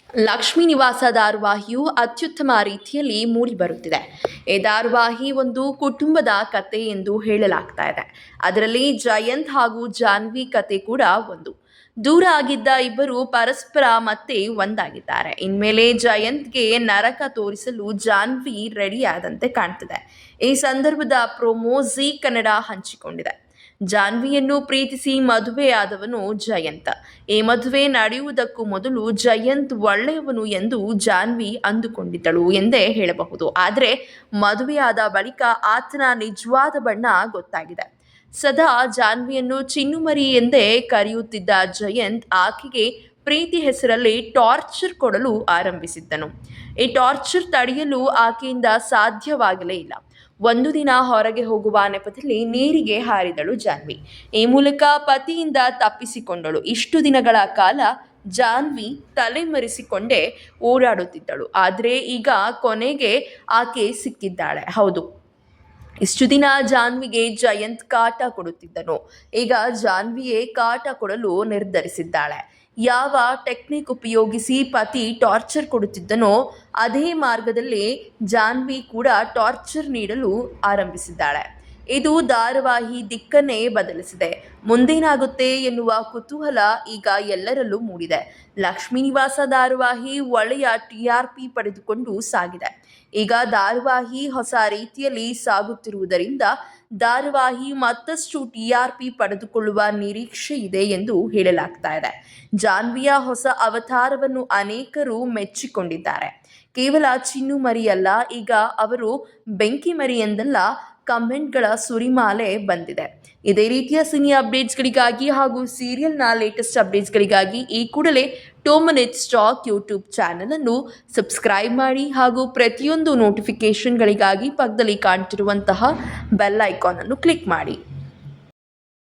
ಲಕ್ಷ್ಮೀ ನಿವಾಸ ಧಾರಾವಾಹಿಯು ಅತ್ಯುತ್ತಮ ರೀತಿಯಲ್ಲಿ ಮೂಡಿಬರುತ್ತಿದೆ. ಈ ಧಾರಾವಾಹಿ ಒಂದು ಕುಟುಂಬದ ಕತೆ ಎಂದು ಹೇಳಲಾಗ್ತಾ ಇದೆ. ಅದರಲ್ಲಿ ಜಯಂತ್ ಹಾಗೂ ಜಾನ್ವಿ ಕತೆ ಕೂಡ ಒಂದು. ದೂರ ಆಗಿದ್ದ ಇಬ್ಬರು ಪರಸ್ಪರ ಮತ್ತೆ ಒಂದಾಗಿದ್ದಾರೆ. ಇನ್ಮೇಲೆ ಜಯಂತ್ಗೆ ನರಕ ತೋರಿಸಲು ಜಾನ್ವಿ ರೆಡಿ ಆದಂತೆ ಕಾಣ್ತಿದೆ. ಈ ಸಂದರ್ಭದ ಪ್ರೊಮೋ ಜೀ ಕನ್ನಡ ಹಂಚಿಕೊಂಡಿದೆ. ಜಾನ್ವಿಯನ್ನು ಪ್ರೀತಿಸಿ ಮದುವೆಯಾದವನು ಜಯಂತ್. ಈ ಮದುವೆ ನಡೆಯುವುದಕ್ಕೂ ಮೊದಲು ಜಯಂತ್ ಒಳ್ಳೆಯವನು ಎಂದು ಜಾನ್ವಿ ಅಂದುಕೊಂಡಿದ್ದಳು ಎಂದೇ ಹೇಳಬಹುದು. ಆದರೆ ಮದುವೆಯಾದ ಬಳಿಕ ಆತನ ನಿಜವಾದ ಬಣ್ಣ ಗೊತ್ತಾಗಿದೆ. ಸದಾ ಜಾನ್ವಿಯನ್ನು ಚಿನ್ನುಮರಿ ಎಂದೇ ಕರೆಯುತ್ತಿದ್ದ ಜಯಂತ್ ಆಕೆಗೆ ಪ್ರೀತಿ ಹೆಸರಲ್ಲಿ ಟಾರ್ಚರ್ ಕೊಡಲು ಆರಂಭಿಸಿದ್ದನು. ಈ ಟಾರ್ಚರ್ ತಡೆಯಲು ಆಕೆಯಿಂದ ಸಾಧ್ಯವಾಗಲೇ ಇಲ್ಲ. ಒಂದು ದಿನ ಹೊರಗೆ ಹೋಗುವ ನೆಪದಲ್ಲಿ ನೀರಿಗೆ ಹಾರಿದಳು ಜಾನ್ವಿ. ಈ ಮೂಲಕ ಪತಿಯಿಂದ ತಪ್ಪಿಸಿಕೊಂಡಳು. ಇಷ್ಟು ದಿನಗಳ ಕಾಲ ಜಾನ್ವಿ ತಲೆಮರೆಸಿಕೊಂಡೇ ಓಡಾಡುತ್ತಿದ್ದಳು. ಆದರೆ ಈಗ ಕೊನೆಗೆ ಆಕೆ ಸಿಕ್ಕಿದ್ದಾಳೆ. ಹೌದು, ಇಷ್ಟು ದಿನ ಜಾನ್ವಿಗೆ ಜಯಂತ್ ಕಾಟ ಕೊಡುತ್ತಿದ್ದನು. ಈಗ ಜಾನ್ವಿಯೇ ಕಾಟ ಕೊಡಲು ನಿರ್ಧರಿಸಿದ್ದಾಳೆ. ಯಾವ ಟೆಕ್ನಿಕ್ ಉಪಯೋಗಿಸಿ ಪತಿ ಟಾರ್ಚರ್ ಕೊಡುತ್ತಿದ್ದನೋ ಅದೇ ಮಾರ್ಗದಲ್ಲಿ ಜಾನ್ವಿ ಕೂಡ ಟಾರ್ಚರ್ ನೀಡಲು ಆರಂಭಿಸಿದ್ದಾಳೆ. ಇದು ಧಾರಾವಾಹಿ ದಿಕ್ಕನ್ನೇ ಬದಲಿಸಿದೆ. ಮುಂದೇನಾಗುತ್ತೆ ಎನ್ನುವ ಕುತೂಹಲ ಈಗ ಎಲ್ಲರಲ್ಲೂ ಮೂಡಿದೆ. ಲಕ್ಷ್ಮೀ ನಿವಾಸ ಧಾರಾವಾಹಿ ಒಳ್ಳೆಯ TRP ಪಡೆದುಕೊಂಡು ಸಾಗಿದೆ. ಈಗ ಧಾರಾವಾಹಿ ಹೊಸ ರೀತಿಯಲ್ಲಿ ಸಾಗುತ್ತಿರುವುದರಿಂದ ಧಾರಾವಾಹಿ ಮತ್ತಷ್ಟು TRP ಪಡೆದುಕೊಳ್ಳುವ ನಿರೀಕ್ಷೆ ಇದೆ ಎಂದು ಹೇಳಲಾಗ್ತಾ ಇದೆ. ಜಾನ್ವಿಯ ಹೊಸ ಅವತಾರವನ್ನು ಅನೇಕರು ಮೆಚ್ಚಿಕೊಂಡಿದ್ದಾರೆ. ಕೇವಲ ಚಿನ್ನು ಮರಿಯಲ್ಲ, ಈಗ ಅವರು ಬೆಂಕಿ ಮರಿ ಎಂದೆಲ್ಲ ಕಮೆಂಟ್ಗಳ ಸುರಿಮಾಲೆ ಬಂದಿದೆ. ಇದೇ ರೀತಿಯ ಸಿನಿ ಅಪ್ಡೇಟ್ಸ್ಗಳಿಗಾಗಿ ಹಾಗೂ ಸೀರಿಯಲ್ನ ಲೇಟೆಸ್ಟ್ ಅಪ್ಡೇಟ್ಸ್ಗಳಿಗಾಗಿ ಈ ಕೂಡಲೇ 2 Minutes Talk ಯೂಟ್ಯೂಬ್ ಚಾನಲನ್ನು ಸಬ್ಸ್ಕ್ರೈಬ್ ಮಾಡಿ ಹಾಗೂ ಪ್ರತಿಯೊಂದು ನೋಟಿಫಿಕೇಷನ್ಗಳಿಗಾಗಿ ಪಕ್ಕದಲ್ಲಿ ಕಾಣ್ತಿರುವಂತಹ ಬೆಲ್ ಐಕಾನ್ ಅನ್ನು ಕ್ಲಿಕ್ ಮಾಡಿ.